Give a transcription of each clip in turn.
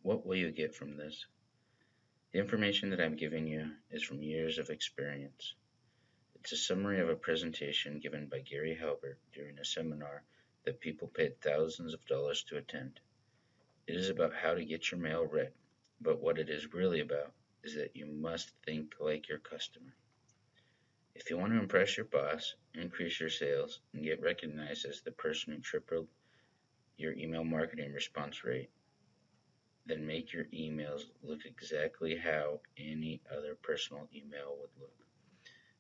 What will you get from this? The information that I'm giving you is from years of experience. It's a summary of a presentation given by Gary Halbert during a seminar that people paid thousands of dollars to attend. It is about how to get your mail read, but what it is really about is that you must think like your customer. If you want to impress your boss, increase your sales, and get recognized as the person who tripled your email marketing response rate, then make your emails look exactly how any other personal email would look.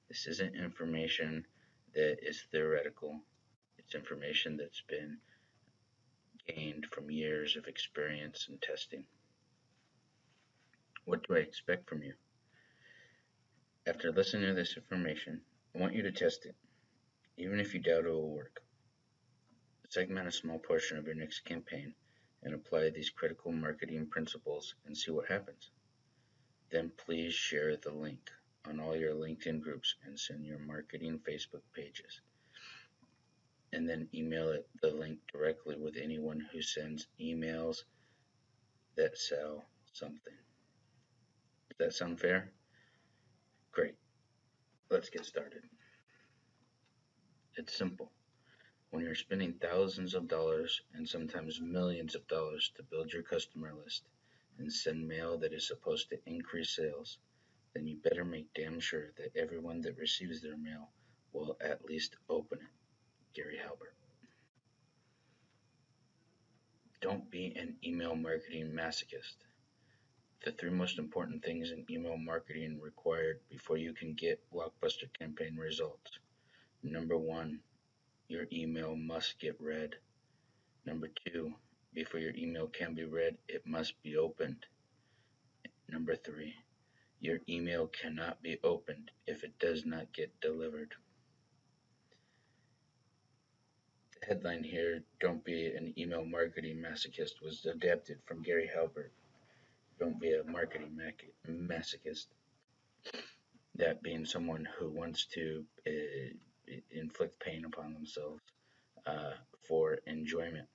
This isn't information that is theoretical, it's information that's been gained from years of experience and testing. What do I expect from you? After listening to this information, I want you to test it, even if you doubt it will work. Segment a small portion of your next campaign and apply these critical marketing principles and see what happens. Then please share the link on all your LinkedIn groups and send your marketing Facebook pages. And then email the link directly with anyone who sends emails that sell something. Does that sound fair? Great. Let's get started. It's simple. When you're spending thousands of dollars and sometimes millions of dollars to build your customer list and send mail that is supposed to increase sales, then you better make damn sure that everyone that receives their mail will at least open it. Gary Halbert. Don't be an email marketing masochist. The three most important things in email marketing required before you can get blockbuster campaign results. Number one, your email must get read. Number two, before your email can be read, it must be opened. Number three, your email cannot be opened if it does not get delivered. The headline here, Don't Be an Email Marketing Masochist, was adapted from Gary Halbert. Don't be a marketing masochist. That being someone who wants to inflict pain upon themselves uh, for enjoyment.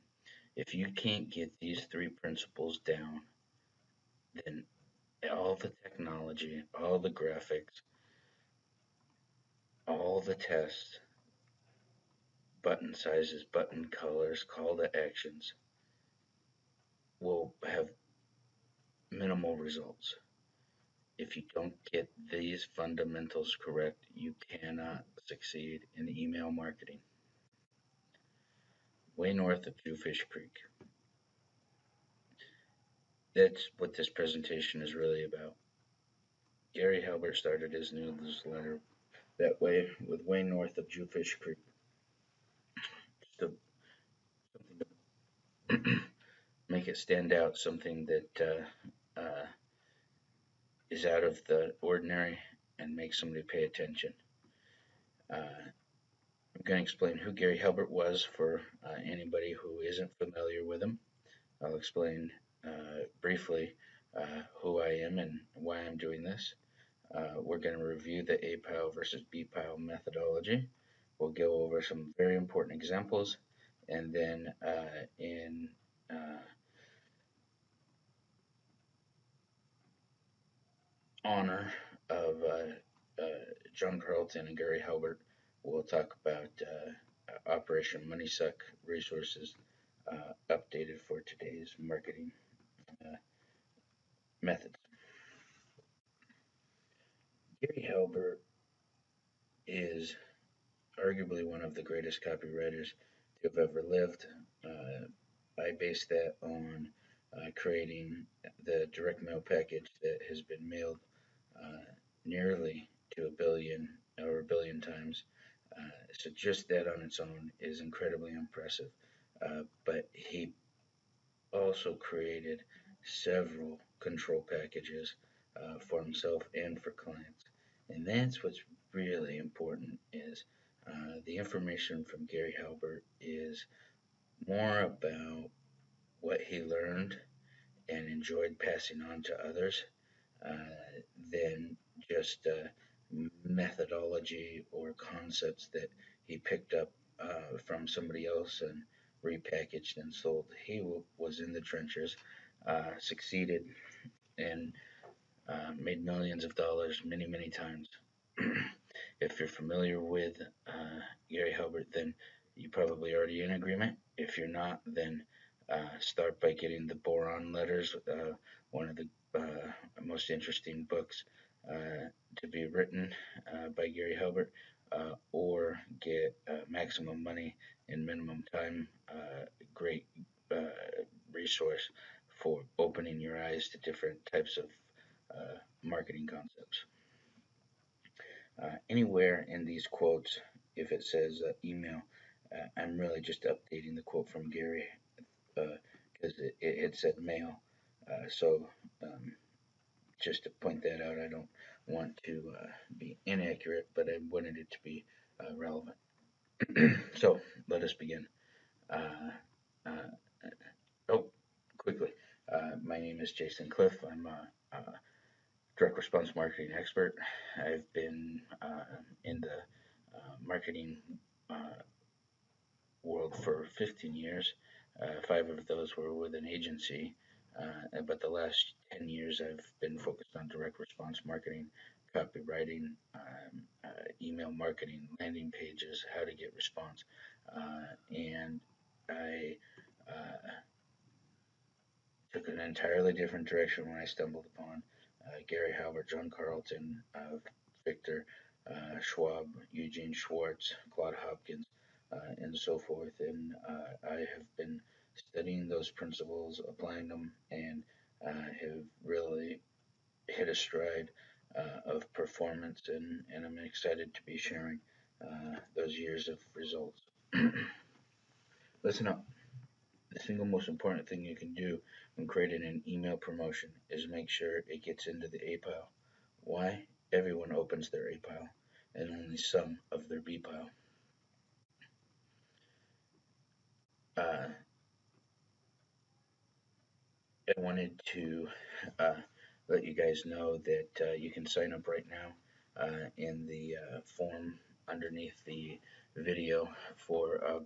If you can't get these three principles down, then all the technology, all the graphics, all the tests, button sizes, button colors, call to actions will have minimal results. If you don't get these fundamentals correct, you cannot succeed in email marketing. Way north of Jewfish Creek. That's what this presentation is really about. Gary Halbert started his newsletter that way with way north of Jewfish Creek. Just something to make it stand out, something that is out of the ordinary and make somebody pay attention. I'm going to explain who Gary Halbert was for anybody who isn't familiar with him. I'll explain briefly who I am and why I'm doing this. We're going to review the A pile versus B pile methodology. We'll go over some very important examples, and then in honor of John Carlton and Gary Halbert, we'll talk about Operation Money Suck resources updated for today's marketing methods. Gary Halbert is arguably one of the greatest copywriters to have ever lived. I base that on creating the direct mail package that has been mailed nearly to a billion times. So just that on its own is incredibly impressive. But he also created several control packages for himself and for clients. And that's what's really important is the information from Gary Halbert is more about what he learned and enjoyed passing on to others than just methodology or concepts that he picked up from somebody else and repackaged and sold. He was in the trenches succeeded and made millions of dollars many, many times. If you're familiar with Gary Halbert, then you probably already in agreement. If you're not, then start by getting the Boron Letters, one of the most interesting books to be written by Gary Halbert, or get Maximum Money in Minimum Time, great resource for opening your eyes to different types of marketing concepts. Anywhere in these quotes, if it says email, I'm really just updating the quote from Gary because it had said mail. So just to point that out, I don't want to be inaccurate, but I wanted it to be relevant. So let us begin. Uh, uh, oh, quickly. My name is Jason Cliff. I'm a direct response marketing expert. I've been in the marketing uh, world for 15 years. 5 of those were with an agency, but the last 10 years I've been focused on direct response marketing, copywriting, email marketing, landing pages, how to get response. And I took an entirely different direction when I stumbled upon Gary Halbert, John Carlton, Victor Schwab, Eugene Schwartz, Claude Hopkins, and so forth. And I have been studying those principles, applying them, and have really hit a stride of performance. And I'm excited to be sharing those years of results. Listen up. The single most important thing you can do when creating an email promotion is make sure it gets into the A pile. Why? Everyone opens their A pile, and only some of their B pile. Uh, I wanted to let you guys know that you can sign up right now in the form underneath the video for a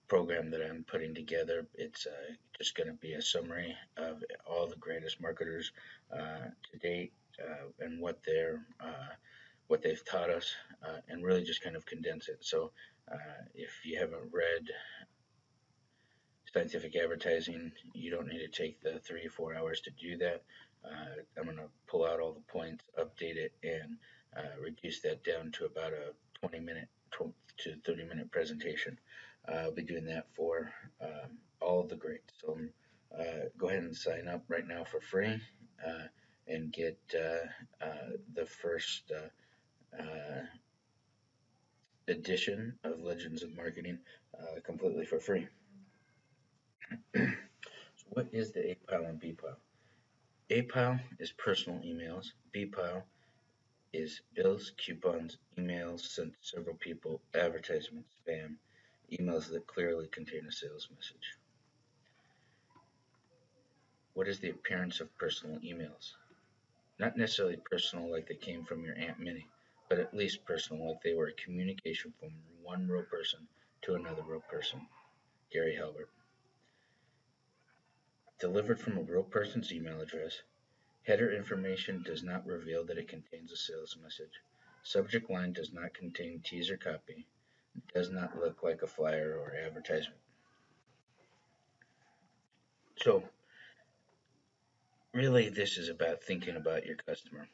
program that I'm putting together. It's just going to be a summary of all the greatest marketers to date and what they've taught us, and really just kind of condense it. So if you haven't read Scientific Advertising, you don't need to take the 3 or 4 hours to do that. I'm going to pull out all the points, update it, and reduce that down to about a 20-minute to 30-minute presentation. I'll be doing that for all of the greats. So go ahead and sign up right now for free and get the first edition of Legends of Marketing completely for free. So what is the A pile and B pile? A pile is personal emails. B pile is bills, coupons, emails sent to several people, advertisements, spam, emails that clearly contain a sales message. What is the appearance of personal emails? Not necessarily personal like they came from your Aunt Minnie, but at least personal like they were a communication from one real person to another real person. Gary Halbert. Delivered from a real person's email address. Header information does not reveal that it contains a sales message. Subject line does not contain teaser copy. It does not look like a flyer or advertisement. So, really, this is about thinking about your customer.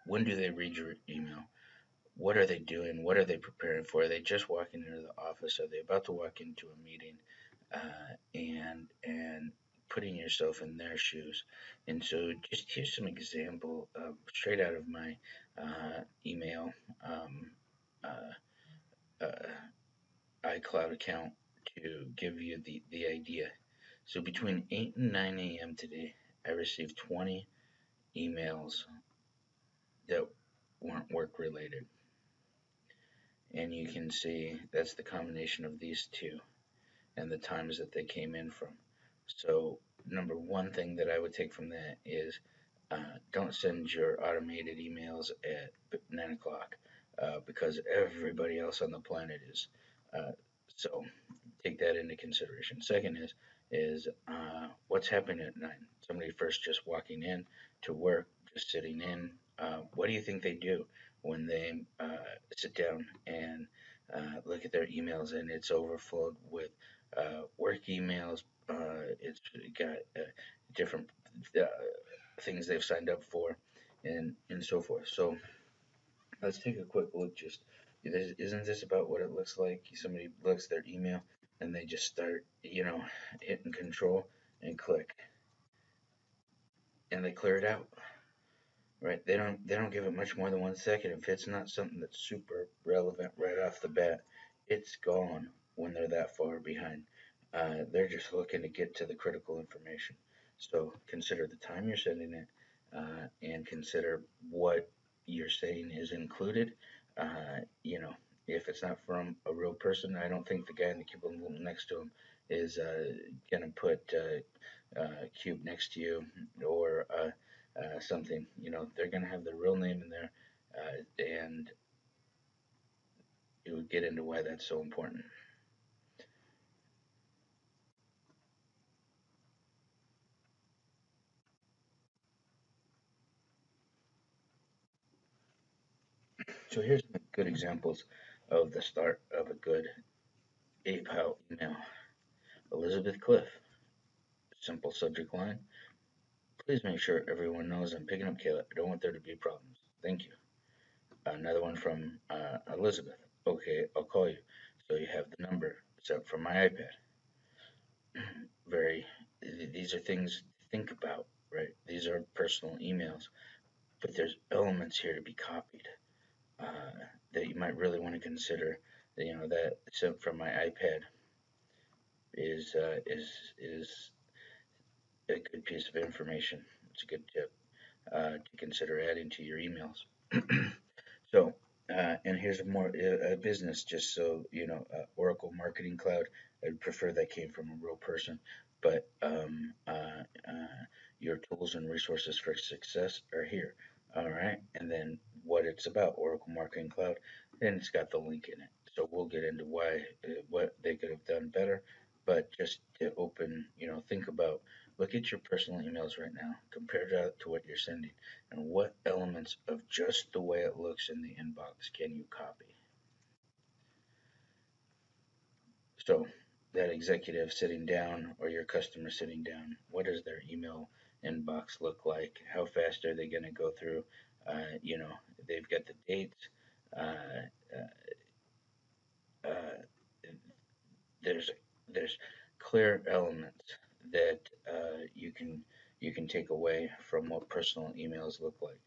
When do they read your email? What are they doing? What are they preparing for? Are they just walking into the office? Are they about to walk into a meeting? And putting yourself in their shoes. And so, just here's some example straight out of my email uh, iCloud account to give you the idea. So between 8 and 9 a.m. today, I received 20 emails that weren't work related. And you can see that's the combination of these two and the times that they came in from. So, number one thing that I would take from that is don't send your automated emails at 9 o'clock because everybody else on the planet is. So, take that into consideration. Second is is what's happening at 9. Somebody first just walking in to work, just sitting in. What do you think they do when they sit down and look at their emails and it's overflowed with work emails? It's got different uh, things they've signed up for, and so forth. So let's take a quick look. Just isn't this about what it looks like? Somebody looks at their email and they just start, hitting control and click, and they clear it out. Right? They don't give it much more than 1 second. If it's not something that's super relevant right off the bat, it's gone when they're that far behind. They're just looking to get to the critical information. So consider the time you're sending it, and consider what you're saying is included. Uh, you know, if it's not from a real person, I don't think the guy in the cubicle next to him is gonna put cube next to you, or something. They're gonna have their real name in there, and it would get into why that's so important. So here's some good examples of the start of a good PayPal email. Elizabeth Cliff, simple subject line. Please make sure everyone knows I'm picking up Kayla. I don't want there to be problems. Thank you. Another one from Elizabeth. Okay, I'll call you. So you have the number set from my iPad. Very, these are things to think about, right? These are personal emails, but there's elements here to be copied that you might really want to consider. That sent from my iPad is a good piece of information. It's a good tip to consider adding to your emails. So, and here's a more a business, just so you know, Oracle Marketing Cloud. I'd prefer that came from a real person, but your tools and resources for success are here. All right, and then what it's about, Oracle Marketing Cloud, and it's got the link in it. So we'll get into why, what they could have done better, but just to open, think about, look at your personal emails right now, compare that to what you're sending, and what elements of just the way it looks in the inbox can you copy? So, that executive sitting down or your customer sitting down, what does their email inbox look like? How fast are they going to go through? They've got the dates. Uh, uh, uh, there's there's clear elements that you can take away from what personal emails look like.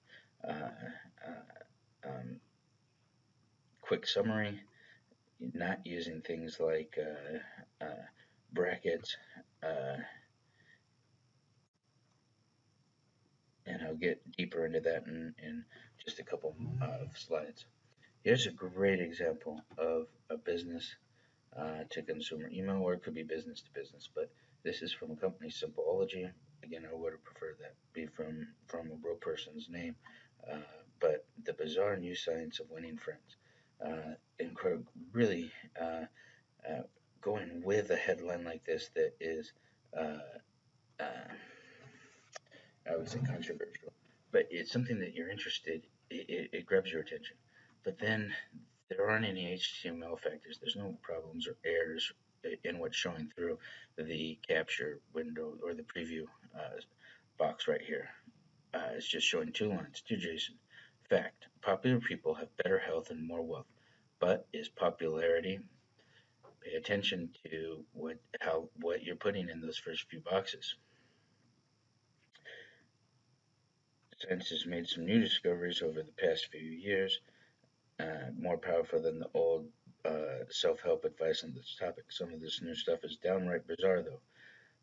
Um, quick summary, not using things like brackets, uh, and I'll get deeper into that in just a couple of slides. Here's a great example of a business to consumer email, or it could be business to business, but this is from a company, Simpleology. Again, I would have preferred that be from a real person's name, uh, but the bizarre new science of winning friends. Incredible, really uh, going with a headline like this that is, uh, uh, I would say, controversial, but it's something that you're interested. It grabs your attention, but then there aren't any HTML factors. There's no problems or errors in what's showing through the capture window or the preview box right here. It's just showing two lines to JSON. Fact: popular people have better health and more wealth. But is popularity? Pay attention to what you're putting in those first few boxes. Science has made some new discoveries over the past few years, more powerful than the old self-help advice on this topic. Some of this new stuff is downright bizarre, though.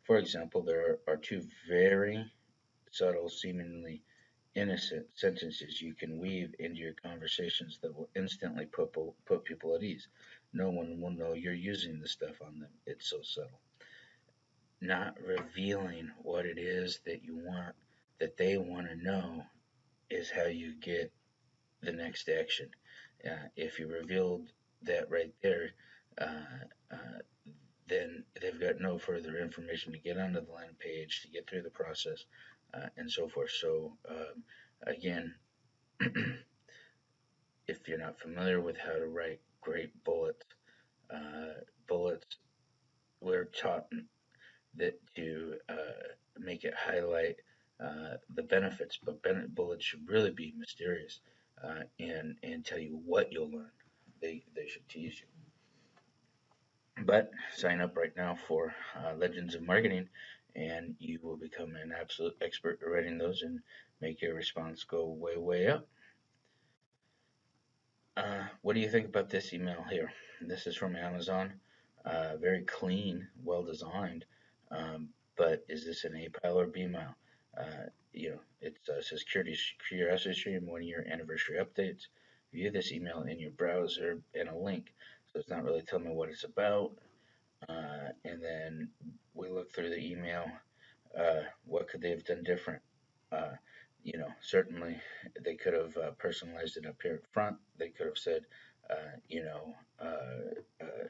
For example, there are two very subtle, seemingly innocent sentences you can weave into your conversations that will instantly put people at ease. No one will know you're using the stuff on them. It's so subtle. Not revealing what it is that you want, that they want to know, is how you get the next action. If you revealed that right there, uh, uh, then they've got no further information to get onto the landing page, to get through the process, and so forth. So, again, if you're not familiar with how to write great bullets, bullets we're taught that to make it highlight the benefits, but bullets should really be mysterious and tell you what you'll learn. They should tease you. But sign up right now for Legends of Marketing, and you will become an absolute expert at writing those and make your response go way, way up. What do you think about this email here? This is from Amazon. Very clean, well designed. But is this an A pile or B mile? It says Curiosity Stream 1 year anniversary updates. View this email in your browser and a link. So it's not really telling me what it's about. And then we look through the email. What could they have done different? Uh, certainly they could have personalized it up here at front. They could have said, uh, you know, uh, uh,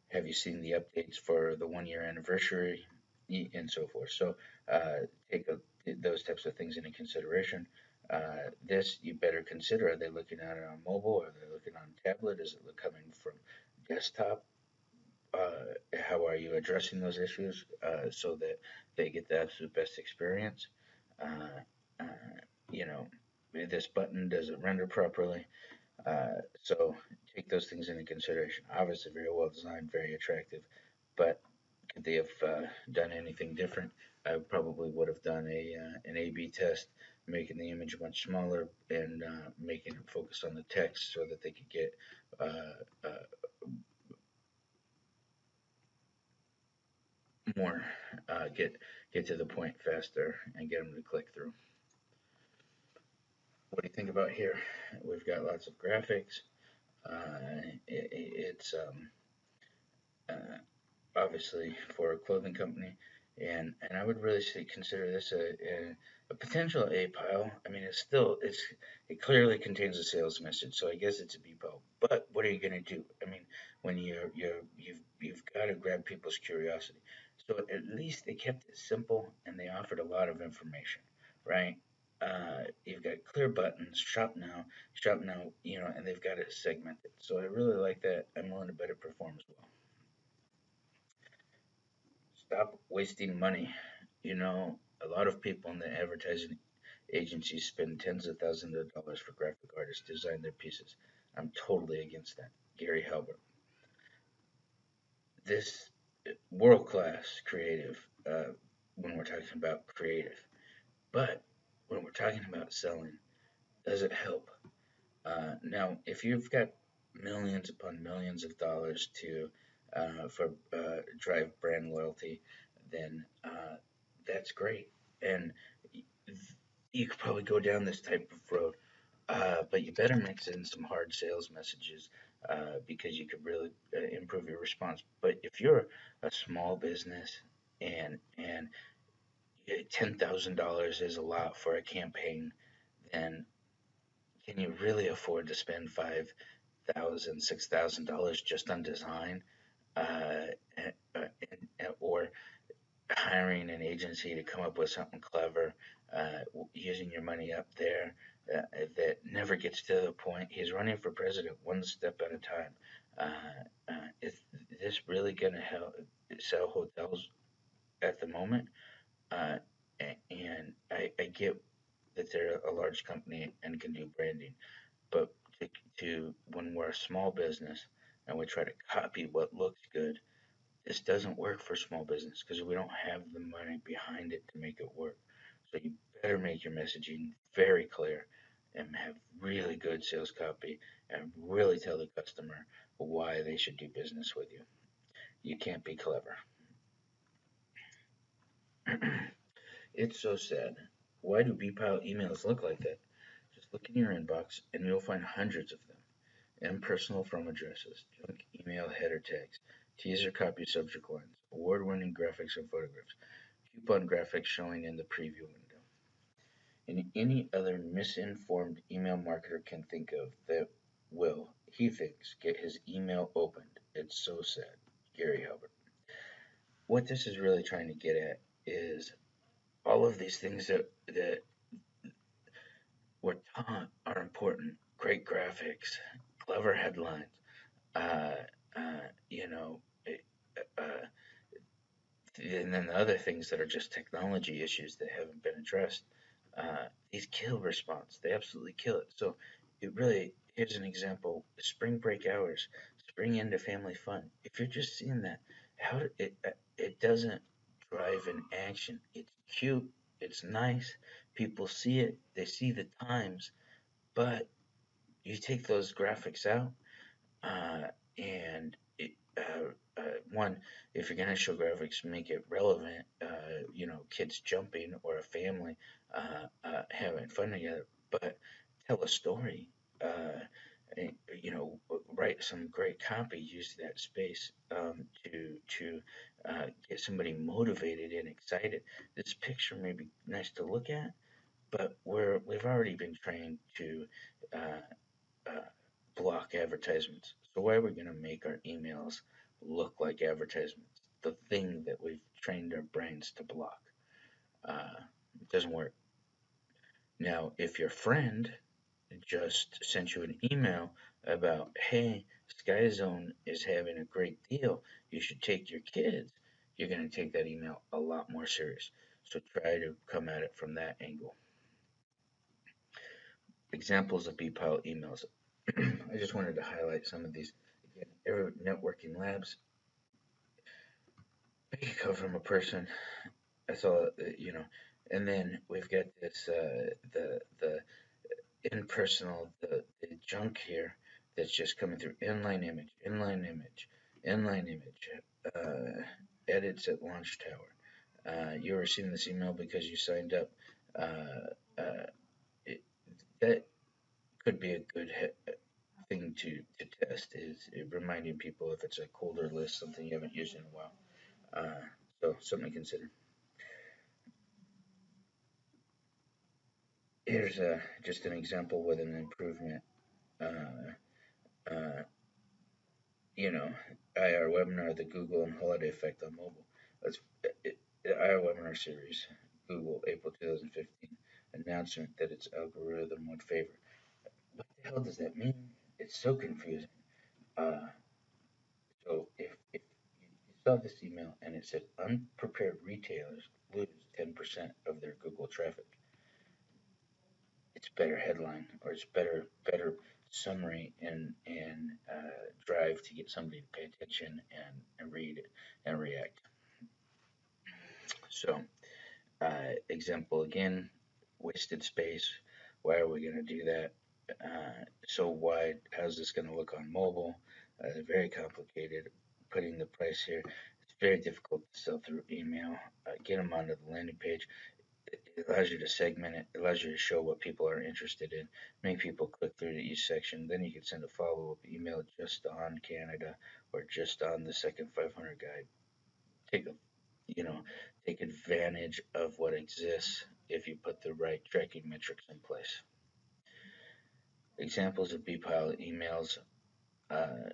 have you seen the updates for the 1 year anniversary, and so forth. So take those types of things into consideration. This you better consider: are they looking at it on mobile? Are they looking on tablet? Is it coming from desktop? How are you addressing those issues so that they get the absolute best experience? Uh, uh, you know, this button doesn't render properly. So take those things into consideration. Obviously, very well designed, very attractive, but could they have done anything different? I probably would have done an A/B test, making the image much smaller and making it focus on the text so that they could get more get to the point faster and get them to click through. What do you think about here? We've got lots of graphics. It's uh, obviously for a clothing company, and I would really say consider this a potential A pile. I mean, it clearly contains a sales message, so I guess it's a B pile. But what are you going to do? I mean, when you've got to grab people's curiosity. So at least they kept it simple and they offered a lot of information, right? You've got clear buttons, shop now, and they've got it segmented. So I really like that. I'm willing to bet it performs well. Stop wasting money. A lot of people in the advertising agencies spend tens of thousands of dollars for graphic artists to design their pieces. I'm totally against that. Gary Halbert. This world class creative when we're talking about creative. But when we're talking about selling, does it help? Now, if you've got millions upon millions of dollars to for drive brand loyalty, then that's great, and you could probably go down this type of road. But you better mix in some hard sales messages because you could really improve your response. But if you're a small business and $10,000 is a lot for a campaign, then can you really afford to spend $5,000, $6,000 just on design, uh, or hiring an agency to come up with something clever, using your money up there that never gets to the point? He's running for president one step at a time. Is this really going to help sell hotels at the moment? Uh, and I get that they're a large company and can do branding, but to when we're a small business and we try to copy what looks good, this doesn't work for small business because we don't have the money behind it to make it work. So you better make your messaging very clear and have really good sales copy and really tell the customer why they should do business with you. You can't be clever. It's so sad. Why do B-pile emails look like that? Just look in your inbox and you'll find hundreds of them. Impersonal from addresses, junk email header tags, teaser copy subject lines, award-winning graphics and photographs, coupon graphics showing in the preview window. And any other misinformed email marketer can think of that will, he thinks, get his email opened. It's so sad. Gary Halbert. what this is really trying to get at is all of these things that we're taught are important. Great graphics, clever headlines, uh, you know, uh, and then the other things that are just technology issues that haven't been addressed. These kill response. They absolutely kill it. So it really, here's an example: spring break hours, spring into family fun. If you're just seeing that, it doesn't drive an action. It's cute. It's nice. People see it. They see the times. But you take those graphics out, uh, and one, if you're gonna show graphics, make it relevant. Kids jumping or a family having fun together, but tell a story. Write some great copy. Use that space to get somebody motivated and excited. This picture may be nice to look at, but we've already been trained to uh, uh, block advertisements. So why are we going to make our emails look like advertisements? The thing that we've trained our brains to block. It doesn't work. Now, if your friend just sent you an email about, hey, Sky Zone is having a great deal, you should take your kids, you're going to take that email a lot more serious. So try to come at it from that angle. Examples of BPIL emails. I just wanted to highlight some of these. Again, every networking labs, they can come from a person. That's all, And then we've got this, the impersonal, the junk here that's just coming through. Inline image, edits at launch tower. You were receiving this email because you signed up. Uh, it, that could be a good thing to test is reminding people if it's a colder list, something you haven't used in a while. So something to consider. Here's just an example with an improvement. Uh, uh, you know, IR webinar, the Google and holiday effect on mobile. That's IR webinar series, Google, April 2015. Announcement that its algorithm would favor. What the hell does that mean? It's so confusing. Uh, So if you saw this email and it said unprepared retailers lose 10% of their Google traffic, it's better headline or it's better summary and drive to get somebody to pay attention and read it and react. So example again, wasted space. Why are we going to do that? So why? How's this going to look on mobile? Very complicated. Putting the price here. It's very difficult to sell through email. Get them onto the landing page. It allows you to segment it. It allows you to show what people are interested in. Make people click through to each section. Then you can send a follow-up email just on Canada or just on the second 500 guide. Take a you know, take advantage of what exists if you put the right tracking metrics in place. Examples of BPIL emails. Uh,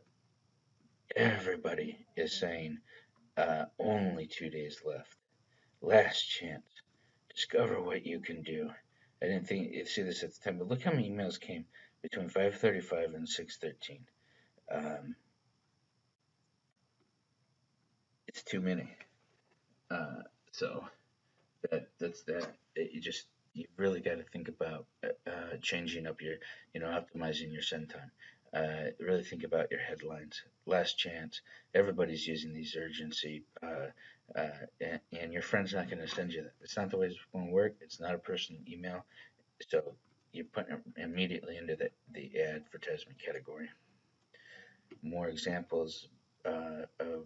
Everybody is saying only 2 days left. Last chance. Discover what you can do. I didn't see this at the time, but look how many emails came between 5:35 and 6:13. It's too many. Uh, so that's that. You really got to think about changing up your, optimizing your send time. Really think about your headlines. Last chance. Everybody's using these urgency, and your friend's not going to send you that. It's not the way it's going to work. It's not a personal email, so you put it immediately into the advertisement category. More examples of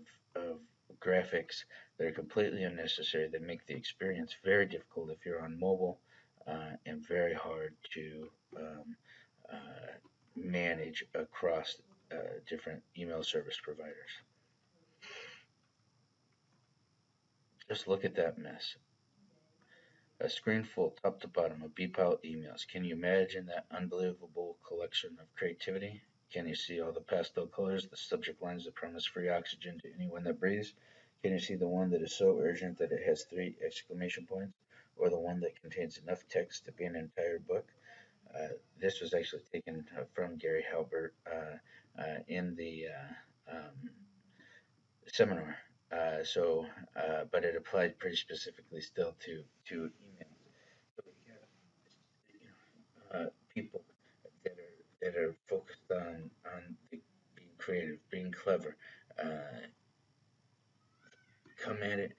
graphics that are completely unnecessary that make the experience very difficult if you're on mobile and very hard to manage across different email service providers. Just look at that mess. A screen full, top to bottom, of BPIL emails. Can you imagine that unbelievable collection of creativity? Can you see all the pastel colors, the subject lines that promise free oxygen to anyone that breathes? Can you see the one that is so urgent that it has three exclamation points, or the one that contains enough text to be an entire book? This was actually taken from Gary Halbert in the seminar. But it applied pretty specifically still to email. So people that are focused on being creative, being clever, uh, come at it,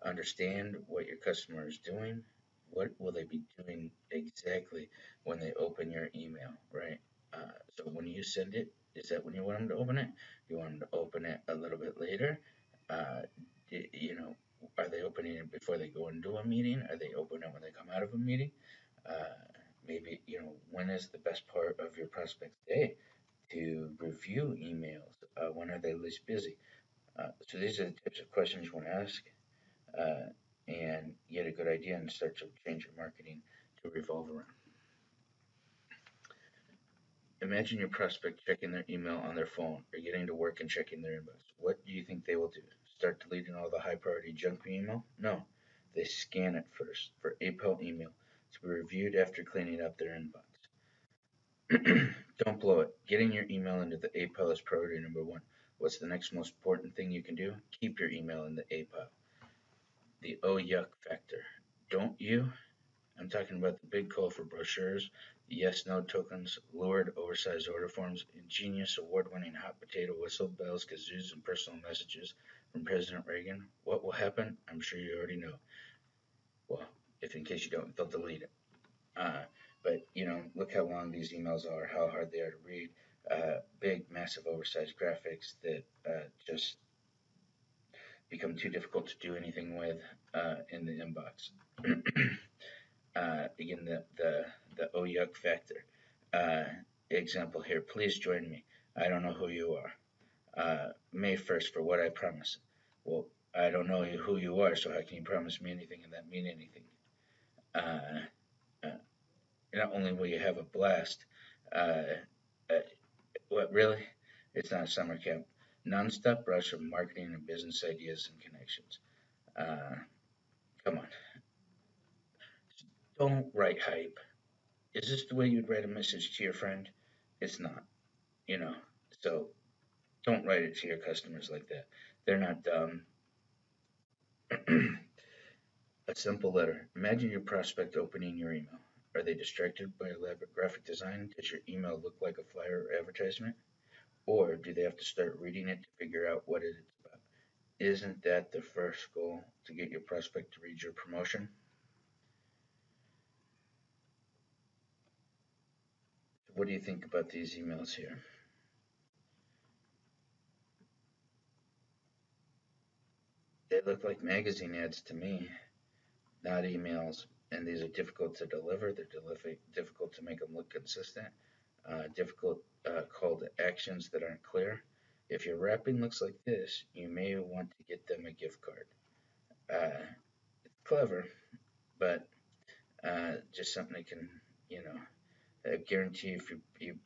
understand what your customer is doing. What will they be doing exactly when they open your email, right? So when you send it, is that when you want them to open it? You want them to open it a little bit later? Uh, you know, are they opening it before they go into a meeting? Are they opening it when they come out of a meeting? Uh, Maybe, when is the best part of your prospect's day to review emails? When are they least busy? So these are the types of questions you want to ask, uh, and get a good idea and start to change your marketing to revolve around. Imagine your prospect checking their email on their phone or getting to work and checking their inbox. What do you think they will do? Start deleting all the high priority junk email? No. They scan it first for APEL email to be reviewed after cleaning up their inbox. Don't blow it. Getting your email into the APEL is priority number one. What's the next most important thing you can do? Keep your email in the APEL. The oh yuck factor. Don't you? I'm talking about the big call for brochures, the yes no tokens, lurid oversized order forms, ingenious award winning hot potato whistle bells, kazoos, and personal messages from President Reagan. What will happen? I'm sure you already know. Well, if in case you don't, they'll delete it. Uh, but look how long these emails are, how hard they are to read. Big, massive, oversized graphics that just become too difficult to do anything with in the inbox. Again, the oh yuck factor. Uh, Example here. Please join me. I don't know who you are. May 1st for what I promise. Well, I don't know who you are, so how can you promise me anything and that mean anything? Uh, uh, Not only will you have a blast, uh, uh, what really? It's not a summer camp. Non-stop rush of marketing and business ideas and connections. Uh, Come on, don't write hype. Is this the way you'd write a message to your friend? It's not, you know. So don't write it to your customers like that. They're not dumb. A simple letter. Imagine your prospect opening your email. Are they distracted by elaborate graphic design? Does your email look like a flyer or advertisement? Or do they have to start reading it to figure out what it's about? Isn't that the first goal, to get your prospect to read your promotion? What do you think about these emails here? They look like magazine ads to me, not emails. And these are difficult to deliver. They're difficult to make them look consistent. Difficult call to actions that aren't clear. If your wrapping looks like this, you may want to get them a gift card. It's clever, but just something that can, you know, I guarantee if you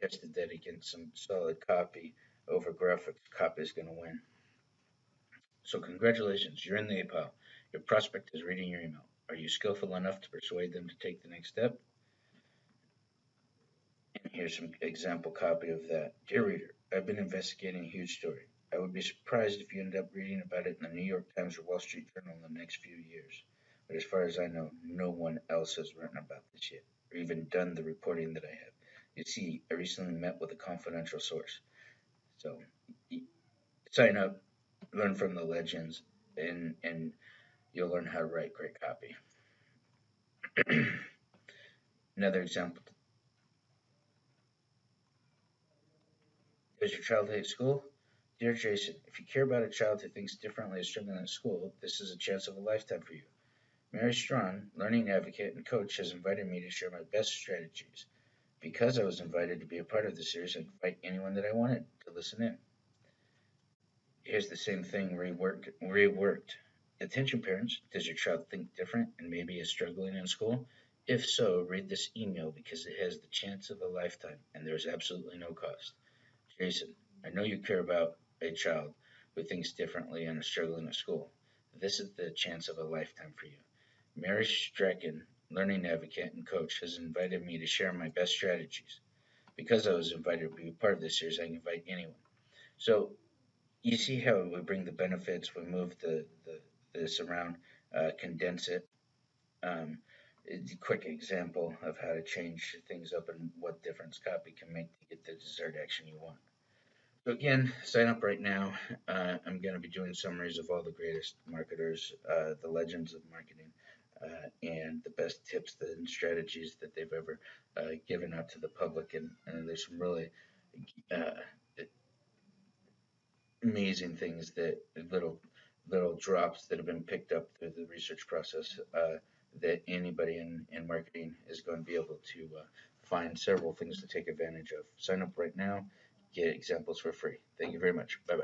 tested that against some solid copy over graphics, copy is going to win. So congratulations, you're in the APOW. Your prospect is reading your email. Are you skillful enough to persuade them to take the next step? And here's some example copy of that. Dear reader, I've been investigating a huge story. I would be surprised if you ended up reading about it in the New York Times or Wall Street Journal in the next few years. But as far as I know, no one else has written about this yet, or even done the reporting that I have. You see, I recently met with a confidential source. So sign up, learn from the legends, and you'll learn how to write great copy. Another example. Does your child hate school? Dear Jason, if you care about a child who thinks differently is struggling at school, this is a chance of a lifetime for you. Mary Strawn, learning advocate and coach, has invited me to share my best strategies. Because I was invited to be a part of the series, I invite anyone that I wanted to listen in. Here's the same thing reworked. Attention parents, does your child think different and maybe is struggling in school? If so, read this email because it has the chance of a lifetime and there's absolutely no cost. Jason, I know you care about a child, who thinks differently and is struggling at school. This is the chance of a lifetime for you. Mary Strachan, learning advocate and coach, has invited me to share my best strategies. Because I was invited to be part of this series, I can invite anyone. So you see how we bring the benefits, we move this around, condense it. Um, it's a quick example of how to change things up and what difference copy can make to get the desired action you want. So again, sign up right now. I'm going to be doing summaries of all the greatest marketers, the legends of marketing, and the best tips and strategies that they've ever given out to the public. And there's some really uh, amazing things that little drops that have been picked up through the research process that anybody in marketing is going to be able to find several things to take advantage of. Sign up right now, get examples for free. Thank you very much. Bye bye.